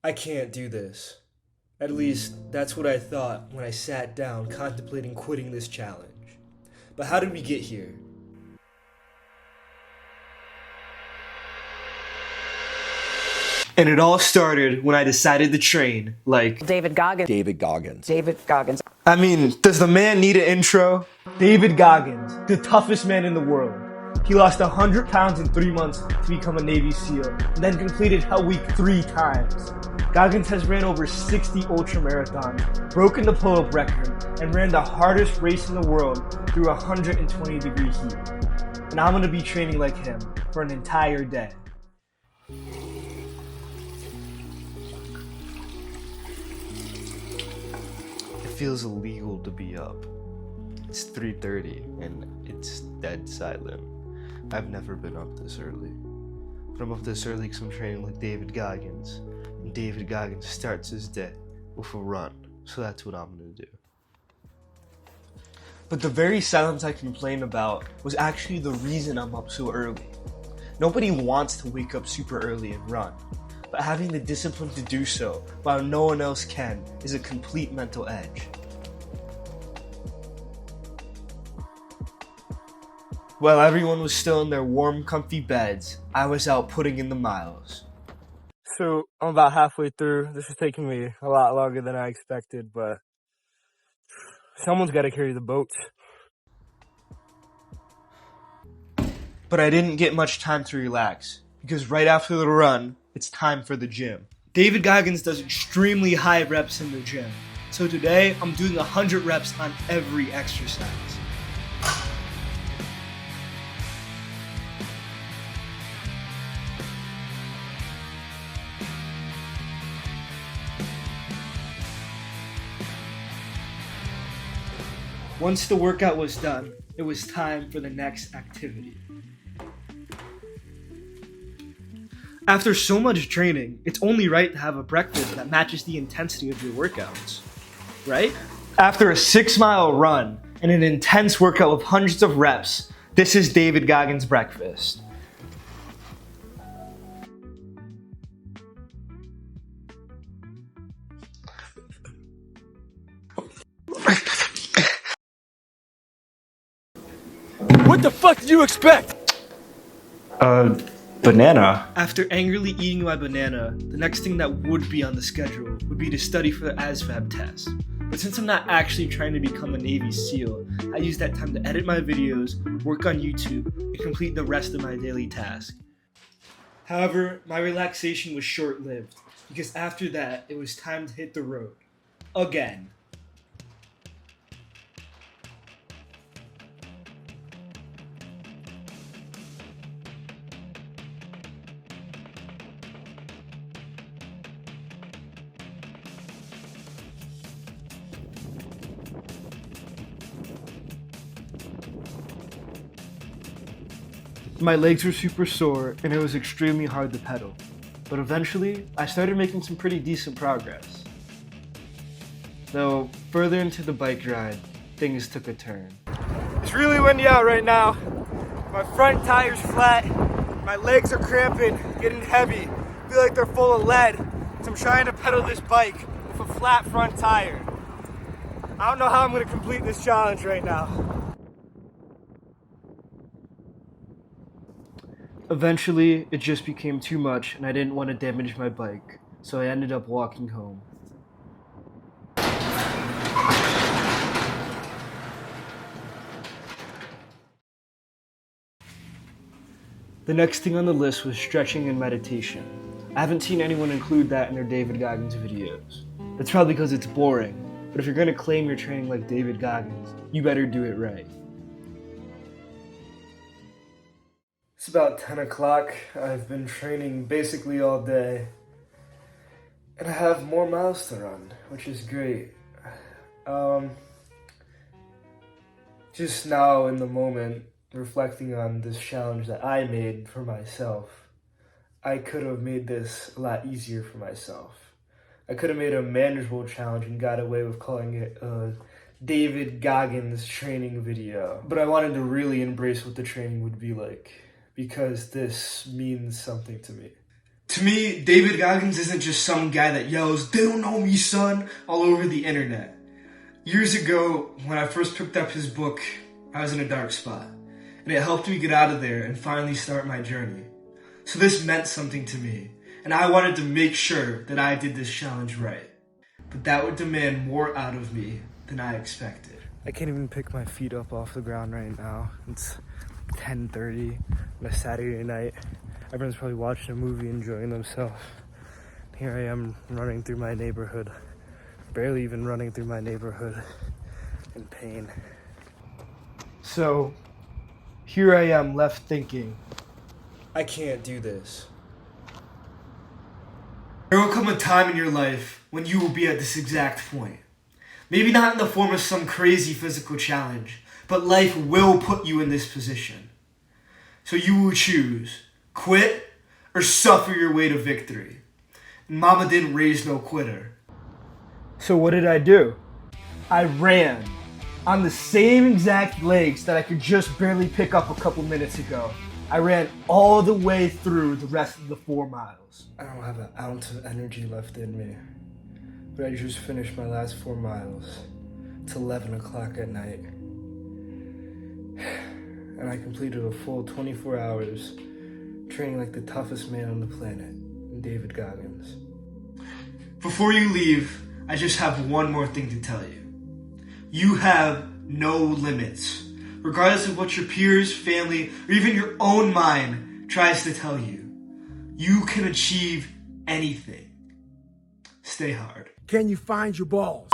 I can't do this. At least, that's what I thought when I sat down contemplating quitting this challenge. But how did we get here? And it all started when I decided to train, like... David Goggins. David Goggins. David Goggins. I mean, does the man need an intro? David Goggins, the toughest man in the world. He lost 100 pounds in 3 months to become a Navy SEAL, and then completed Hell Week 3 times. Goggins has ran over 60 ultramarathons, broken the pull-up record, and ran the hardest race in the world through 120-degree heat. And I'm gonna be training like him for an entire day. It feels illegal to be up. It's 3:30 and it's dead silent. I've never been up this early. But I'm up this early because I'm training like David Goggins. And David Goggins starts his day with a run. So that's what I'm going to do. But the very silence I complained about was actually the reason I'm up so early. Nobody wants to wake up super early and run. But having the discipline to do so while no one else can is a complete mental edge. While everyone was still in their warm, comfy beds, I was out putting in the miles. So I'm about halfway through. This is taking me a lot longer than I expected, but someone's got to carry the boats. But I didn't get much time to relax, because right after the run, it's time for the gym. David Goggins does extremely high reps in the gym. So today, I'm doing 100 reps on every exercise. Once the workout was done, it was time for the next activity. After so much training, it's only right to have a breakfast that matches the intensity of your workouts, right? After a 6-mile run and an intense workout with hundreds of reps, this is David Goggins' breakfast. What the fuck did you expect? Banana. After angrily eating my banana, the next thing that would be on the schedule would be to study for the ASVAB test. But since I'm not actually trying to become a Navy SEAL, I use that time to edit my videos, work on YouTube, and complete the rest of my daily task. However, my relaxation was short-lived, because after that, it was time to hit the road. Again. My legs were super sore and it was extremely hard to pedal. But eventually, I started making some pretty decent progress. Though, further into the bike ride, things took a turn. It's really windy out right now. My front tire's flat, my legs are cramping, getting heavy. I feel like they're full of lead, so I'm trying to pedal this bike with a flat front tire. I don't know how I'm gonna complete this challenge right now. Eventually, it just became too much and I didn't want to damage my bike, so I ended up walking home. The next thing on the list was stretching and meditation. I haven't seen anyone include that in their David Goggins videos. That's probably because it's boring, but if you're going to claim you're training like David Goggins, you better do it right. It's about 10 o'clock. I've been training basically all day. And I have more miles to run, which is great. Just now in the moment, reflecting on this challenge that I made for myself, I could have made this a lot easier for myself. I could have made a manageable challenge and got away with calling it a David Goggins training video. But I wanted to really embrace what the training would be like, because this means something to me. To me, David Goggins isn't just some guy that yells, "They don't know me, son," all over the internet. Years ago, when I first picked up his book, I was in a dark spot, and it helped me get out of there and finally start my journey. So this meant something to me, and I wanted to make sure that I did this challenge right. But that would demand more out of me than I expected. I can't even pick my feet up off the ground right now. It's 10:30 on a Saturday night. Everyone's probably watching a movie, enjoying themselves. Here I am running through my neighborhood, barely even running through my neighborhood, in pain. So, here I am left thinking, I can't do this. There will come a time in your life when you will be at this exact point. Maybe not in the form of some crazy physical challenge, but life will put you in this position. So you will choose, quit or suffer your way to victory. And Mama didn't raise no quitter. So what did I do? I ran on the same exact legs that I could just barely pick up a couple minutes ago. I ran all the way through the rest of the 4 miles. I don't have an ounce of energy left in me, but I just finished my last 4 miles. It's 11 o'clock at night. And I completed a full 24 hours training like the toughest man on the planet, David Goggins. Before you leave, I just have one more thing to tell you. You have no limits. Regardless of what your peers, family, or even your own mind tries to tell you, you can achieve anything. Stay hard. Can you find your balls?